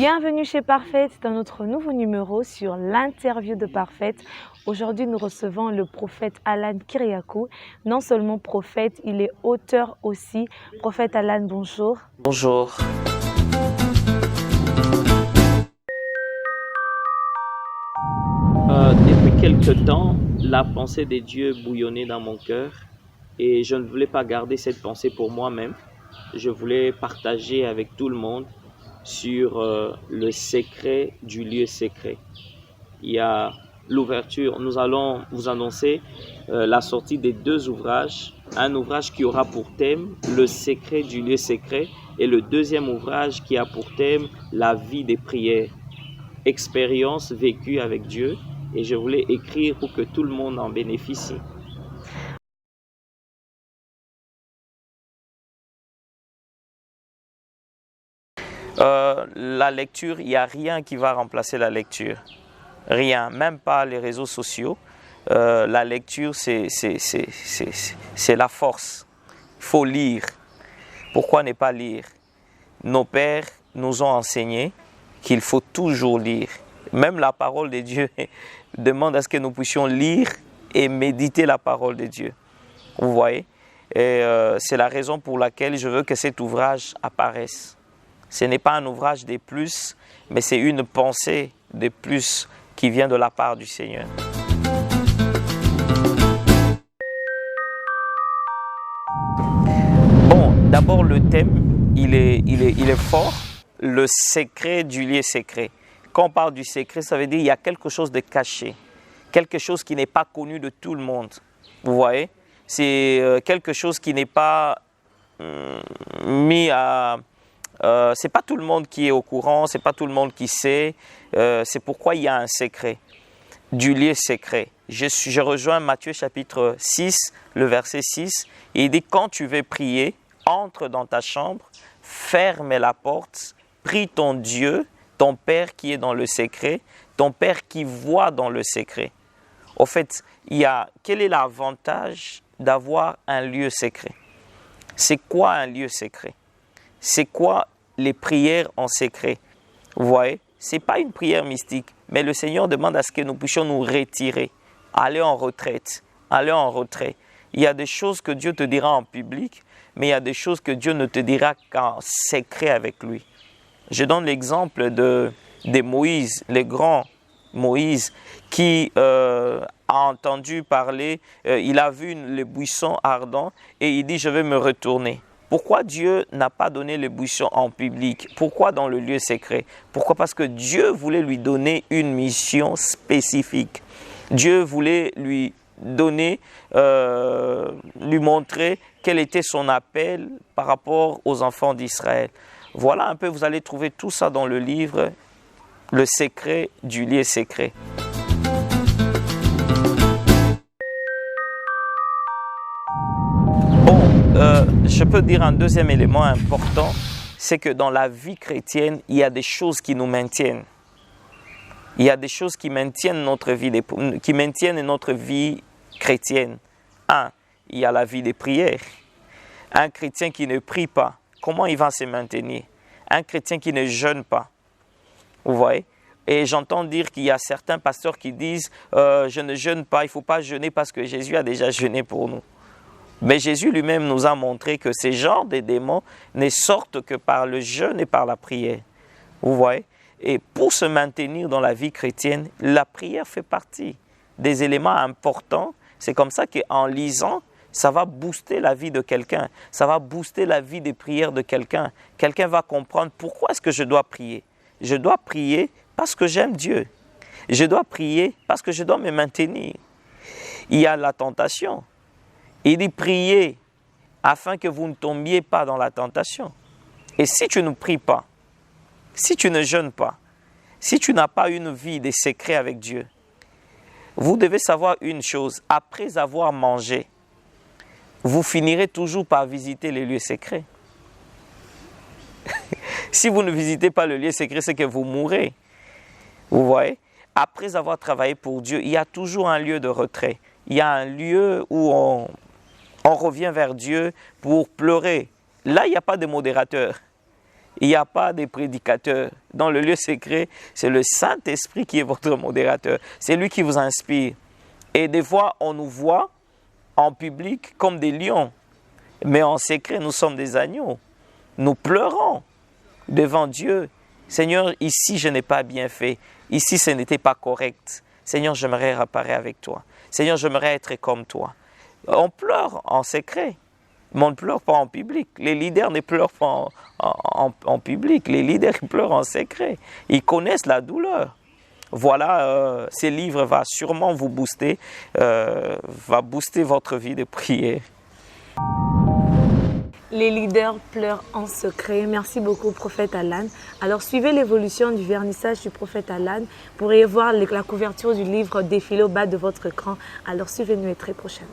Bienvenue chez Parfaite dans notre nouveau numéro sur l'interview de Parfaite. Aujourd'hui, nous recevons le prophète Alan Kyriakou. Non seulement prophète, il est auteur aussi. Prophète Alan, bonjour. Bonjour. Depuis quelque temps, la pensée de Dieu bouillonnait dans mon cœur et je ne voulais pas garder cette pensée pour moi-même. Je voulais partager avec tout le monde sur le secret du lieu secret. Il y a l'ouverture, nous allons vous annoncer la sortie des deux ouvrages. Un ouvrage qui aura pour thème le secret du lieu secret et le deuxième ouvrage qui a pour thème la vie des prières, expérience vécue avec Dieu. Et je voulais écrire pour que tout le monde en bénéficie. La lecture, il n'y a rien qui va remplacer la lecture. Rien, même pas les réseaux sociaux. La lecture, c'est la force. Il faut lire. Pourquoi ne pas lire? Nos pères nous ont enseigné qu'il faut toujours lire. Même la parole de Dieu demande à ce que nous puissions lire et méditer la parole de Dieu. Vous voyez? Et c'est la raison pour laquelle je veux que cet ouvrage apparaisse. Ce n'est pas un ouvrage de plus, mais c'est une pensée de plus qui vient de la part du Seigneur. Bon, d'abord le thème, il est fort, le secret du lieu secret. Quand on parle du secret, ça veut dire qu'il y a quelque chose de caché, quelque chose qui n'est pas connu de tout le monde. Vous voyez? C'est quelque chose qui n'est pas mis à... c'est pas tout le monde qui est au courant, c'est pas tout le monde qui sait. C'est pourquoi il y a un secret, du lieu secret. Je rejoins Matthieu chapitre 6, le verset 6. Et il dit, quand tu veux prier, entre dans ta chambre, ferme la porte, prie ton Dieu, ton Père qui est dans le secret, ton Père qui voit dans le secret. Au fait, quel est l'avantage d'avoir un lieu secret? C'est quoi un lieu secret? C'est quoi les prières en secret? Vous voyez, ce n'est pas une prière mystique, mais le Seigneur demande à ce que nous puissions nous retirer, aller en retraite, aller en retrait. Il y a des choses que Dieu te dira en public, mais il y a des choses que Dieu ne te dira qu'en secret avec lui. Je donne l'exemple de Moïse, le grand Moïse, qui a entendu parler, il a vu le buisson ardent et il dit « je vais me retourner ». Pourquoi Dieu n'a pas donné le buisson en public? Pourquoi dans le lieu secret? Pourquoi? Parce que Dieu voulait lui donner une mission spécifique. Dieu voulait lui donner, lui montrer quel était son appel par rapport aux enfants d'Israël. Voilà un peu, vous allez trouver tout ça dans le livre « Le secret du lieu secret ». Je peux dire un deuxième élément important, c'est que dans la vie chrétienne, il y a des choses qui nous maintiennent. Il y a des choses qui maintiennent notre vie chrétienne. Il y a la vie des prières. Un chrétien qui ne prie pas, comment il va se maintenir? Un chrétien qui ne jeûne pas. Vous voyez? Et j'entends dire qu'il y a certains pasteurs qui disent je ne jeûne pas, il ne faut pas jeûner parce que Jésus a déjà jeûné pour nous. Mais Jésus lui-même nous a montré que ces genres de démons ne sortent que par le jeûne et par la prière. Vous voyez? Et pour se maintenir dans la vie chrétienne, la prière fait partie des éléments importants. C'est comme ça qu'en lisant, ça va booster la vie de quelqu'un. Ça va booster la vie des prières de quelqu'un. Quelqu'un va comprendre pourquoi est-ce que je dois prier. Je dois prier parce que j'aime Dieu. Je dois prier parce que je dois me maintenir. Il y a la tentation. Il dit priez afin que vous ne tombiez pas dans la tentation. Et si tu ne pries pas, si tu ne jeûnes pas, si tu n'as pas une vie de secret avec Dieu, vous devez savoir une chose, après avoir mangé, vous finirez toujours par visiter les lieux secrets. Si vous ne visitez pas le lieu secret, c'est que vous mourrez. Vous voyez? Après avoir travaillé pour Dieu, il y a toujours un lieu de retrait. Il y a un lieu où on revient vers Dieu pour pleurer. Là, il n'y a pas de modérateur. Il n'y a pas de prédicateur. Dans le lieu secret, c'est le Saint-Esprit qui est votre modérateur. C'est lui qui vous inspire. Et des fois, on nous voit en public comme des lions. Mais en secret, nous sommes des agneaux. Nous pleurons devant Dieu. Seigneur, ici, je n'ai pas bien fait. Ici, ce n'était pas correct. Seigneur, j'aimerais réparer avec toi. Seigneur, j'aimerais être comme toi. On pleure en secret, mais on ne pleure pas en public. Les leaders ne pleurent pas en public. Les leaders pleurent en secret. Ils connaissent la douleur. Voilà, ces livres vont sûrement vous booster, va booster votre vie de prière. Les leaders pleurent en secret. Merci beaucoup, prophète Alan. Alors, suivez l'évolution du vernissage du prophète Alan. Vous pourrez voir la couverture du livre défiler au bas de votre écran. Alors, suivez-nous et très prochainement.